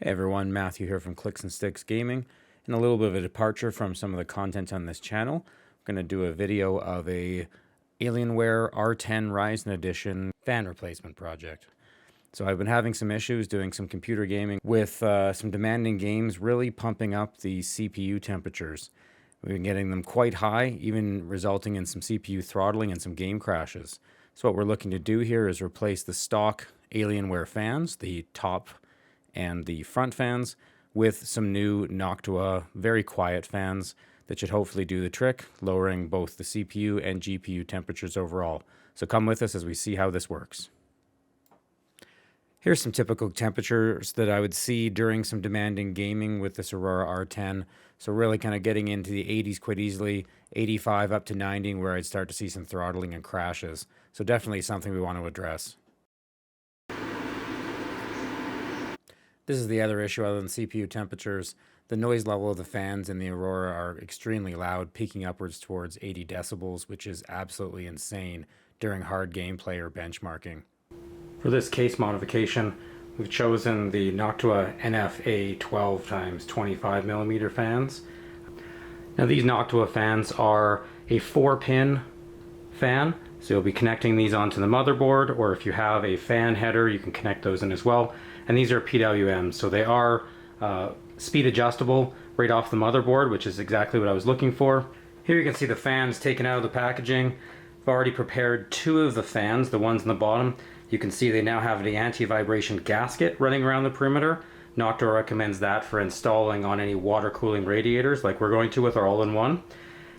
Hey everyone, Matthew here from Clicks and Sticks Gaming, and a little bit of a departure from some of the content on this channel. I'm going to do a video of a Alienware R10 Ryzen Edition fan replacement project. So I've been having some issues doing some computer gaming with some demanding games really pumping up the CPU temperatures. We've been getting them quite high, even resulting in some CPU throttling and some game crashes. So what we're looking to do here is replace the stock Alienware fans, the top and the front fans, with some new Noctua very quiet fans that should hopefully do the trick, lowering both the CPU and GPU temperatures overall. So come with us as we see how this works. Here's some typical temperatures that I would see during some demanding gaming with this Aurora R10. So really kind of getting into the 80s quite easily, 85 up to 90, where I'd start to see some throttling and crashes. So definitely something we want to address. This is the other issue other than CPU temperatures. The noise level of the fans in the Aurora are extremely loud, peaking upwards towards 80 decibels, which is absolutely insane during hard gameplay or benchmarking. For this case modification, we've chosen the Noctua NFA 12x25mm fans. Now these Noctua fans are a 4-pin fan, so you'll be connecting these onto the motherboard, or if you have a fan header, you can connect those in as well. And these are PWM, so they are speed adjustable right off the motherboard, which is exactly what I was looking for. Here you can see the fans taken out of the packaging. I've already prepared 2 of the fans, the ones in the bottom. You can see they now have the anti-vibration gasket running around the perimeter. Noctua recommends that for installing on any water cooling radiators like we're going to with our all-in-one.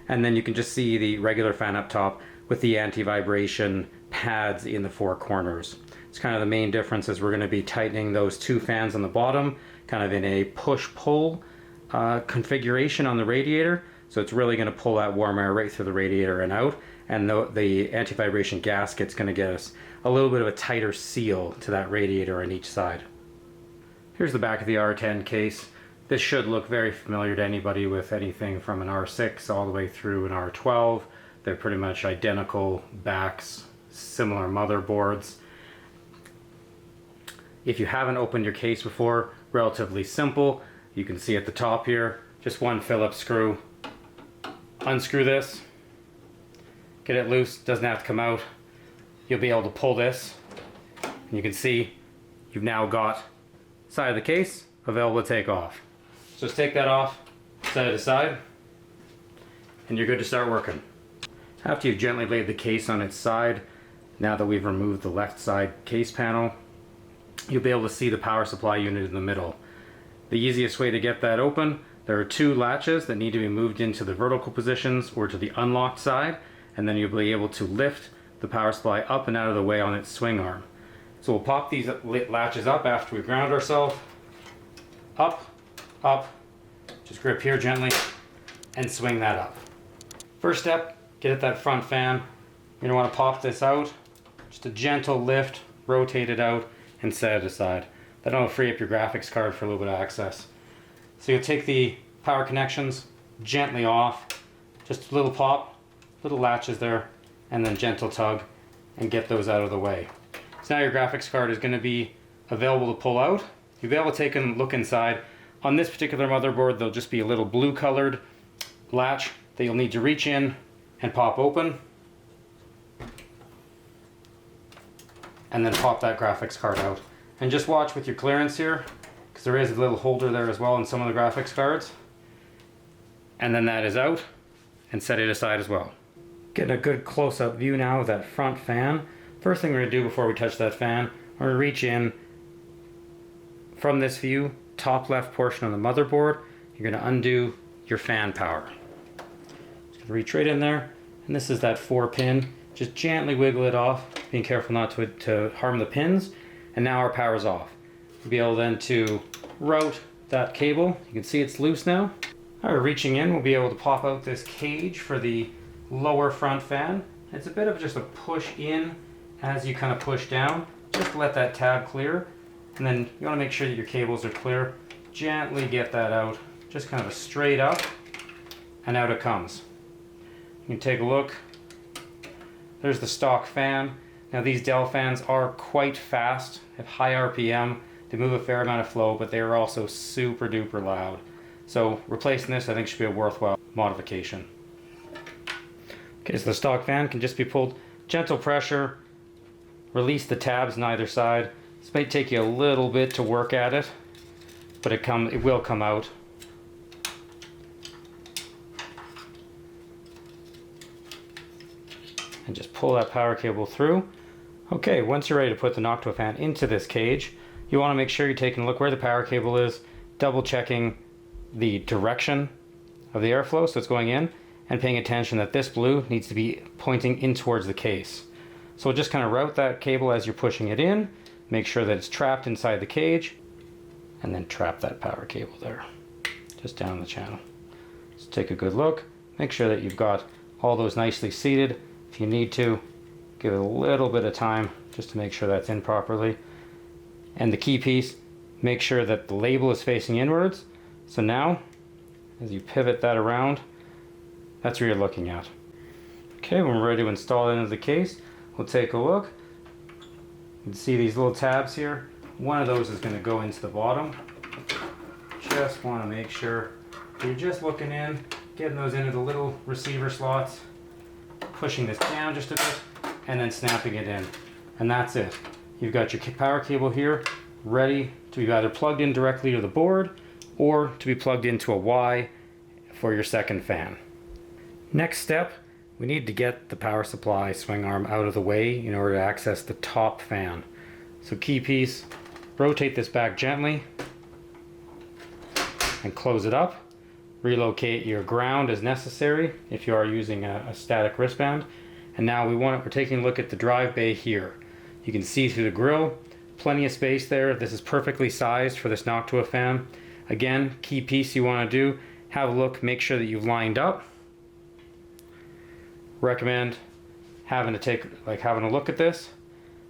And then you can just see the regular fan up top with the anti-vibration pads in the 4 corners. It's kind of the main difference is we're going to be tightening those 2 fans on the bottom, kind of in a push-pull configuration on the radiator. So it's really going to pull that warm air right through the radiator and out. And the anti-vibration gasket's going to get us a little bit of a tighter seal to that radiator on each side. Here's the back of the R10 case. This should look very familiar to anybody with anything from an R6 all the way through an R12. They're pretty much identical backs, similar motherboards. If you haven't opened your case before, relatively simple. You can see at the top here, just one Phillips screw. Unscrew this, get it loose, doesn't have to come out. You'll be able to pull this, and you can see you've now got side of the case available to take off. So just take that off, set it aside, and you're good to start working. After you've gently laid the case on its side, now that we've removed the left side case panel, you'll be able to see the power supply unit in the middle. The easiest way to get that open, there are 2 latches that need to be moved into the vertical positions or to the unlocked side, and then you'll be able to lift the power supply up and out of the way on its swing arm. So we'll pop these latches up after we've ground ourselves. Up, up, just grip here gently and swing that up. First step, get at that front fan. You're going to want to pop this out, just a gentle lift, rotate it out, and set it aside. That'll free up your graphics card for a little bit of access. So you'll take the power connections gently off, just a little pop, little latches there, and then gentle tug, and get those out of the way. So now your graphics card is going to be available to pull out. You'll be able to take a look inside. On this particular motherboard, there'll just be a little blue colored latch that you'll need to reach in and pop open, and then pop that graphics card out. And just watch with your clearance here, because there is a little holder there as well in some of the graphics cards. And then that is out, and set it aside as well. Getting a good close-up view now of that front fan. First thing we're going to do before we touch that fan, we're going to reach in from this view, top left portion of the motherboard. You're going to undo your fan power. Just going to reach right in there, and this is that 4-pin. Just gently wiggle it off, being careful not to harm the pins. And now our power's off. You'll be able then to route that cable. You can see it's loose now. All right, reaching in, we'll be able to pop out this cage for the lower front fan. It's a bit of just a push in as you kind of push down, just to let that tab clear. And then you want to make sure that your cables are clear. Gently get that out, just kind of a straight up, and out it comes. You can take a look. There's the stock fan. Now these Dell fans are quite fast at high RPM. They move a fair amount of flow, but they are also super duper loud. So replacing this, I think, should be a worthwhile modification. Okay, so the stock fan can just be pulled, gentle pressure, release the tabs on either side. This may take you a little bit to work at it, but it will come out. And just pull that power cable through. Okay, once you're ready to put the Noctua fan into this cage, you want to make sure you're taking a look where the power cable is, double checking the direction of the airflow, so it's going in, and paying attention that this blue needs to be pointing in towards the case. So we'll just kind of route that cable as you're pushing it in, make sure that it's trapped inside the cage, and then trap that power cable there, just down the channel. So take a good look, make sure that you've got all those nicely seated. If you need to, give it a little bit of time just to make sure that's in properly. And the key piece, make sure that the label is facing inwards. So now, as you pivot that around, that's where you're looking at. Okay, when we're ready to install it into the case, we'll take a look. You can see these little tabs here. One of those is going to go into the bottom. Just want to make sure you're just looking in, getting those into the little receiver slots, pushing this down just a bit, and then snapping it in. And that's it. You've got your power cable here ready to be either plugged in directly to the board or to be plugged into a Y for your second fan. Next step, we need to get the power supply swing arm out of the way in order to access the top fan. So key piece, rotate this back gently and close it up. Relocate your ground as necessary if you are using a static wristband. And now we're taking a look at the drive bay here. You can see through the grill, plenty of space there. This is perfectly sized for this Noctua fan. Again, key piece you want to do, have a look, make sure that you've lined up. Recommend having a look at this.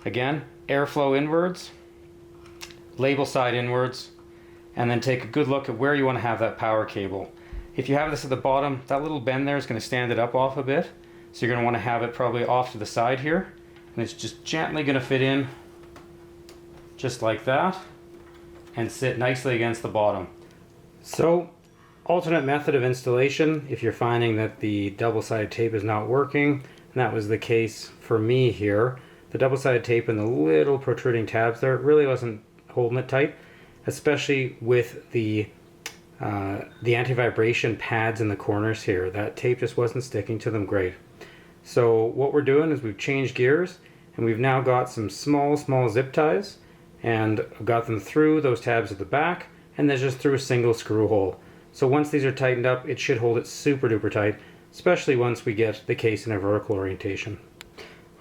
Again, airflow inwards, label side inwards, and then take a good look at where you want to have that power cable. If you have this at the bottom, that little bend there is going to stand it up off a bit. So you're going to want to have it probably off to the side here. And it's just gently going to fit in just like that and sit nicely against the bottom. So, alternate method of installation if you're finding that the double-sided tape is not working, and that was the case for me here. The double-sided tape and the little protruding tabs there really wasn't holding it tight, especially with the anti-vibration pads in the corners here. That tape just wasn't sticking to them great. So what we're doing is we've changed gears and we've now got some small zip ties and got them through those tabs at the back and then just through a single screw hole. So once these are tightened up, it should hold it super duper tight, especially once we get the case in a vertical orientation.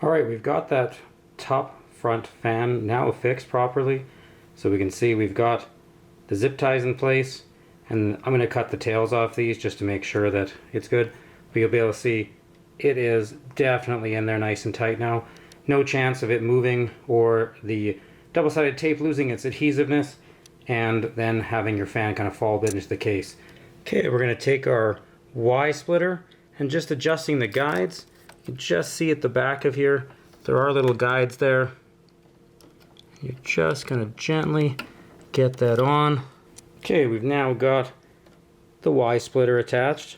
Alright, we've got that top front fan now fixed properly. So we can see we've got the zip ties in place, and I'm going to cut the tails off these just to make sure that it's good. But you'll be able to see it is definitely in there nice and tight now. No chance of it moving or the double-sided tape losing its adhesiveness and then having your fan kind of fall a bit into the case. Okay, we're going to take our Y splitter and just adjusting the guides. You can just see at the back of here, there are little guides there. You're just going to gently get that on. Okay, we've now got the Y splitter attached.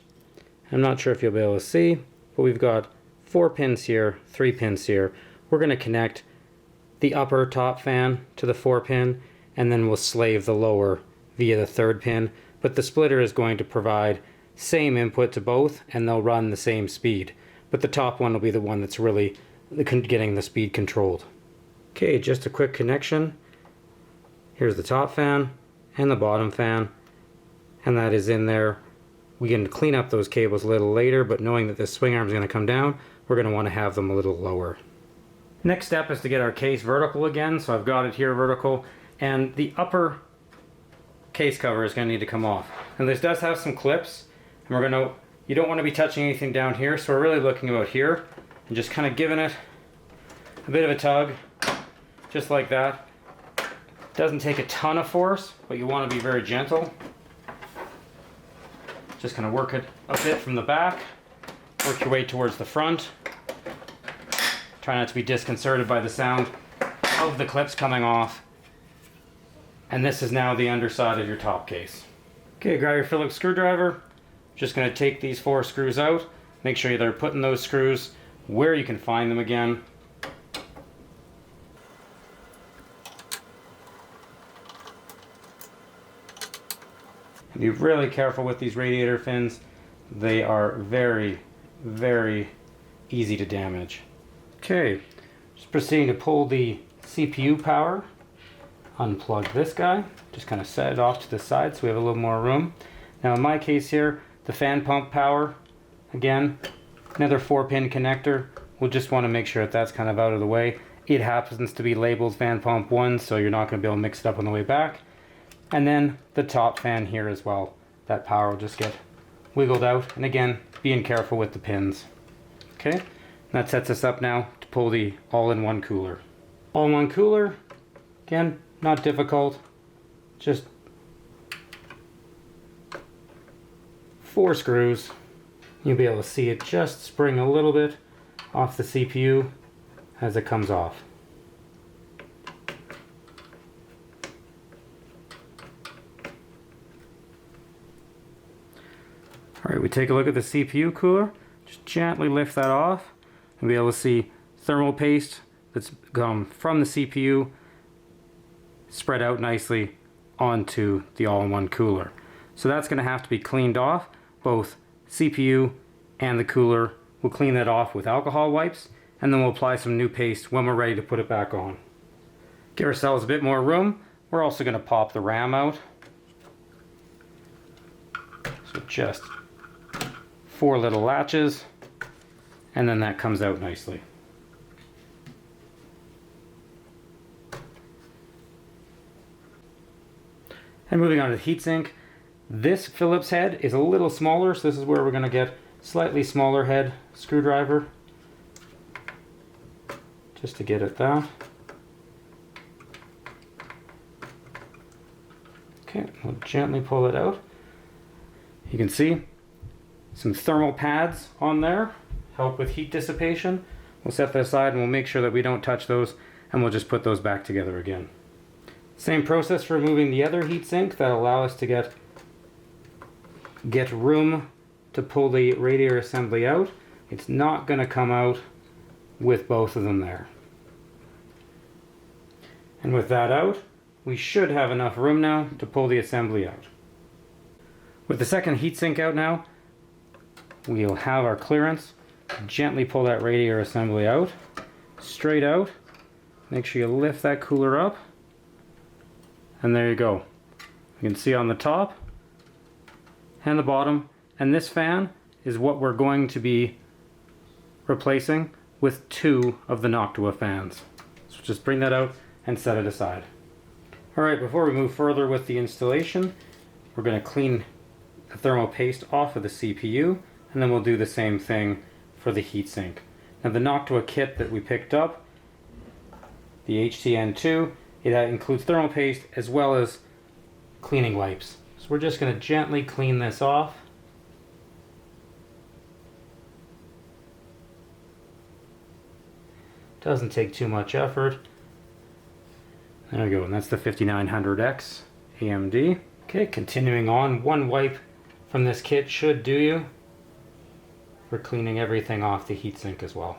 I'm not sure if you'll be able to see, but we've got 4 pins here, 3 pins here. We're going to connect the upper top fan to the 4 pin, and then we'll slave the lower via the 3rd pin. But the splitter is going to provide same input to both, and they'll run the same speed. But the top one will be the one that's really getting the speed controlled. Okay, just a quick connection. Here's the top fan and the bottom fan, and that is in there. We can clean up those cables a little later, but knowing that this swing arm is going to come down, we're going to want to have them a little lower. Next step is to get our case vertical again, so I've got it here vertical, and the upper case cover is going to need to come off. And this does have some clips, and you don't want to be touching anything down here, so we're really looking about here, and just kind of giving it a bit of a tug, just like that. Doesn't take a ton of force, but you want to be very gentle. Just kind of work it a bit from the back, work your way towards the front. Try not to be disconcerted by the sound of the clips coming off. And this is now the underside of your top case. Okay, grab your Phillips screwdriver. Just going to take these 4 screws out. Make sure they're putting those screws where you can find them again. And be really careful with these radiator fins. They are very, very easy to damage. Okay, just proceeding to pull the CPU power. Unplug this guy. Just kind of set it off to the side so we have a little more room. Now in my case here, the fan pump power, again, another 4-pin connector. We'll just want to make sure that that's kind of out of the way. It happens to be labeled fan pump 1, so you're not going to be able to mix it up on the way back. And then the top fan here as well. That power will just get wiggled out. And again, being careful with the pins. Okay, that sets us up now to pull the all-in-one cooler. All-in-one cooler, again, not difficult. Just 4 screws. You'll be able to see it just spring a little bit off the CPU as it comes off. Alright, we take a look at the CPU cooler. Just gently lift that off and be able to see thermal paste that's come from the CPU spread out nicely onto the all-in-one cooler. So that's going to have to be cleaned off. Both CPU and the cooler. We'll clean that off with alcohol wipes, and then we'll apply some new paste when we're ready to put it back on. Give ourselves a bit more room. We're also going to pop the RAM out. So just 4 little latches, and then that comes out nicely. And moving on to the heatsink. This Phillips head is a little smaller, so this is where we're going to get slightly smaller head screwdriver. Just to get at that. Okay, we'll gently pull it out. You can see some thermal pads on there, help with heat dissipation. We'll set that aside and we'll make sure that we don't touch those, and we'll just put those back together again. Same process for removing the other heatsink that allow us to get room to pull the radiator assembly out. It's not going to come out with both of them there. And with that out, we should have enough room now to pull the assembly out. With the second heatsink out now, we'll have our clearance. Gently pull that radiator assembly out, straight out. Make sure you lift that cooler up. And there you go. You can see on the top and the bottom. And this fan is what we're going to be replacing with 2 of the Noctua fans. So just bring that out and set it aside. Alright, before we move further with the installation, we're going to clean the thermal paste off of the CPU, and then we'll do the same thing for the heatsink. Now the Noctua kit that we picked up, the HTN2, it includes thermal paste as well as cleaning wipes. So we're just going to gently clean this off. Doesn't take too much effort. There we go, and that's the 5900X AMD. Okay, continuing on, 1 wipe from this kit should do you for cleaning everything off the heatsink as well.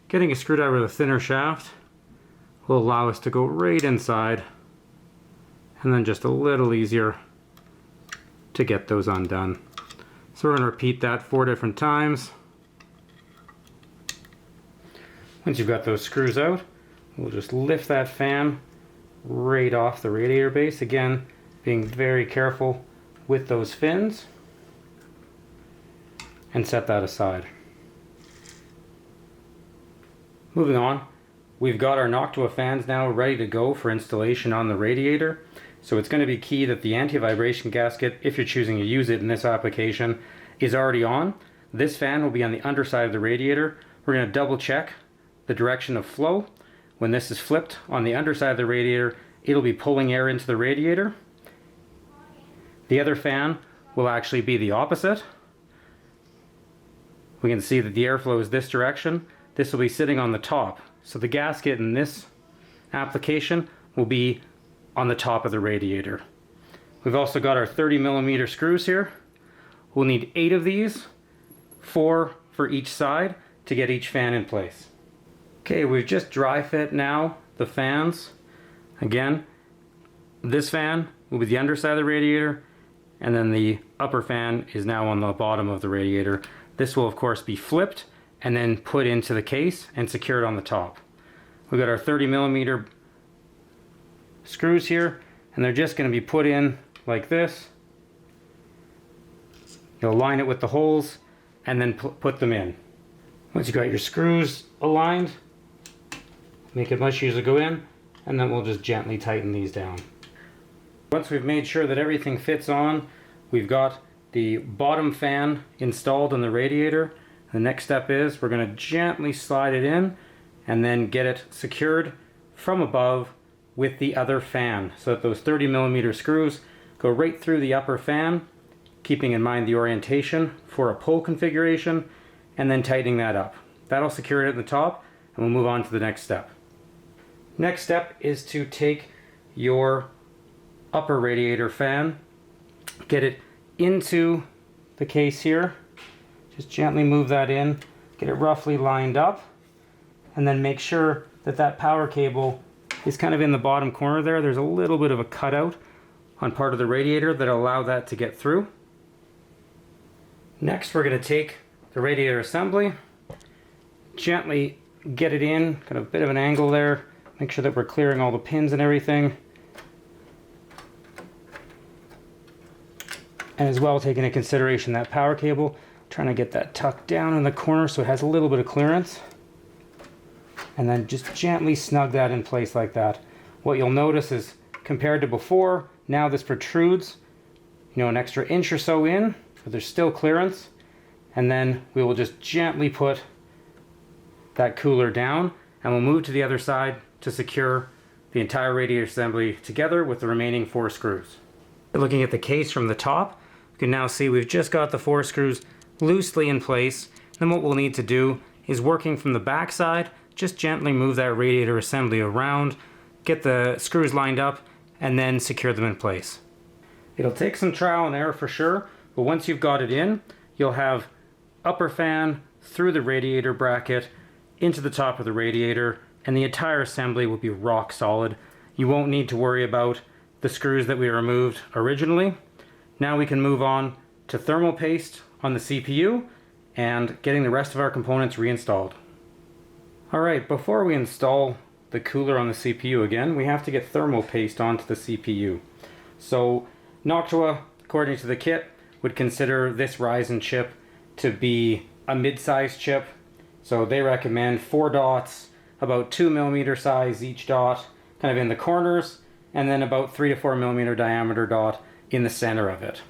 Getting a screwdriver with a thinner shaft will allow us to go right inside, and then just a little easier to get those undone. So we're going to repeat that 4 different times. Once you've got those screws out, we'll just lift that fan right off the radiator base. Again, being very careful with those fins, and set that aside. Moving on, we've got our Noctua fans now ready to go for installation on the radiator. So it's going to be key that the anti-vibration gasket, if you're choosing to use it in this application, is already on. This fan will be on the underside of the radiator. We're going to double check the direction of flow. When this is flipped on the underside of the radiator, it'll be pulling air into the radiator. The other fan will actually be the opposite. We can see that the airflow is this direction. This will be sitting on the top So the gasket in this application will be on the top of the radiator. We've also got our 30mm screws here. We'll need 8 of these, 4 for each side to get each fan in place. Okay, we've just dry fit now the fans. Again, this fan will be the underside of the radiator, and then the upper fan is now on the bottom of the radiator. This will of course be flipped and then put into the case and secured on the top. We've got our 30mm screws here, and they're just going to be put in like this. You'll line it with the holes and then put them in. Once you've got your screws aligned, make it much easier to go in, and then we'll just gently tighten these down. Once we've made sure that everything fits on, we've got the bottom fan installed in the radiator. The next step is we're going to gently slide it in and then get it secured from above with the other fan, so that those 30mm screws go right through the upper fan, keeping in mind the orientation for a pull configuration, and then tightening that up. That'll secure it at the top, and we'll move on to the next step. Next step is to take your upper radiator fan, get it into the case here, just gently move that in, get it roughly lined up, and then make sure that that power cable is kind of in the bottom corner there. There's a little bit of a cutout on part of the radiator that'll allow that to get through. Next, we're going to take the radiator assembly, gently get it in, kind of a bit of an angle there, make sure that we're clearing all the pins and everything. And as well, taking into consideration that power cable, trying to get that tucked down in the corner so it has a little bit of clearance. And then just gently snug that in place like that. What you'll notice is, compared to before, now this protrudes, an extra inch or so in, but there's still clearance. And then we will just gently put that cooler down, and we'll move to the other side to secure the entire radiator assembly together with the remaining 4 screws. Looking at the case from the top, you can now see we've just got the 4 screws loosely in place. Then what we'll need to do is, working from the back side, just gently move that radiator assembly around, get the screws lined up, and then secure them in place. It'll take some trial and error for sure, but once you've got it in, you'll have upper fan through the radiator bracket into the top of the radiator, and the entire assembly will be rock solid. You won't need to worry about the screws that we removed originally. Now we can move on to thermal paste on the CPU and getting the rest of our components reinstalled. Alright, before we install the cooler on the CPU again, we have to get thermal paste onto the CPU. So Noctua, according to the kit, would consider this Ryzen chip to be a mid-sized chip. So they recommend 4 dots, about 2mm size each dot, kind of in the corners, and then about 3 to 4mm diameter dot in the center of it.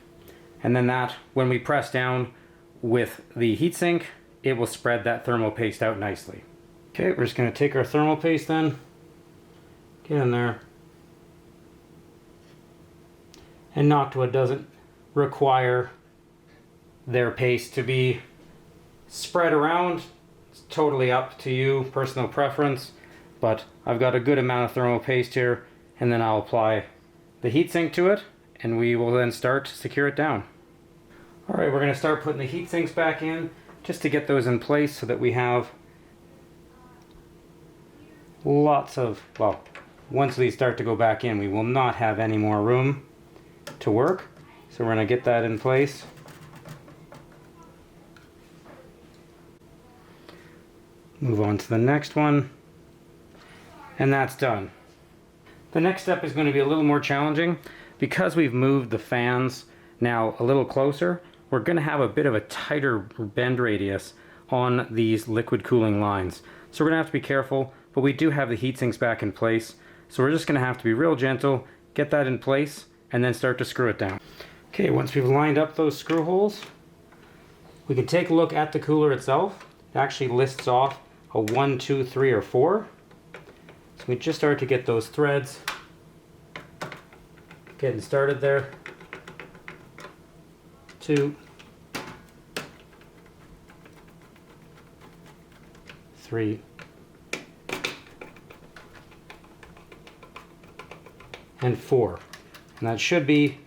And then that, when we press down with the heatsink, it will spread that thermal paste out nicely. Okay, we're just going to take our thermal paste then, get in there. And Noctua doesn't require their paste to be spread around. It's totally up to you, personal preference, but I've got a good amount of thermal paste here, and then I'll apply the heatsink to it, and we will then start to secure it down. Alright, we're going to start putting the heat sinks back in, just to get those in place so that we have lots of, well, once these start to go back in, we will not have any more room to work. So we're going to get that in place. Move on to the next one. And that's done. The next step is going to be a little more challenging. Because we've moved the fans now a little closer, we're going to have a bit of a tighter bend radius on these liquid cooling lines. So we're going to have to be careful, but we do have the heat sinks back in place. So we're just going to have to be real gentle, get that in place, and then start to screw it down. Okay, once we've lined up those screw holes, we can take a look at the cooler itself. It actually lists off a 1, 2, 3, or 4. So we just start to get those threads getting started there. 2, 3, and 4. And that should be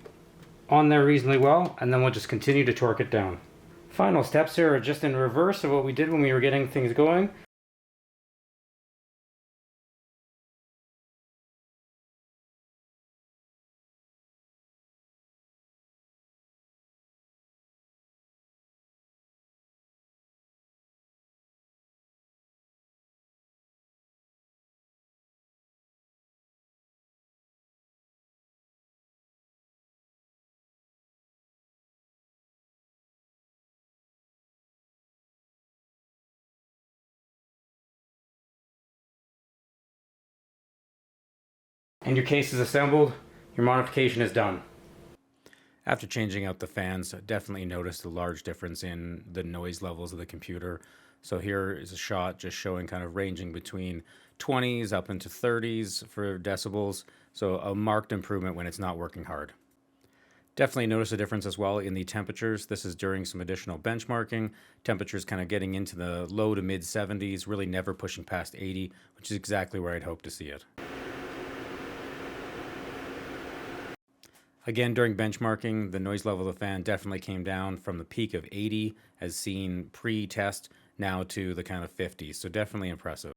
on there reasonably well, and then we'll just continue to torque it down. Final steps here are just in reverse of what we did when we were getting things going. And your case is assembled, your modification is done. After changing out the fans, I definitely noticed a large difference in the noise levels of the computer. So here is a shot just showing kind of ranging between 20s up into 30s for decibels. So a marked improvement when it's not working hard. Definitely notice a difference as well in the temperatures. This is during some additional benchmarking. Temperatures kind of getting into the low to mid 70s, really never pushing past 80, which is exactly where I'd hope to see it. Again, during benchmarking, the noise level of the fan definitely came down from the peak of 80 as seen pre-test now to the kind of 50s. So definitely impressive.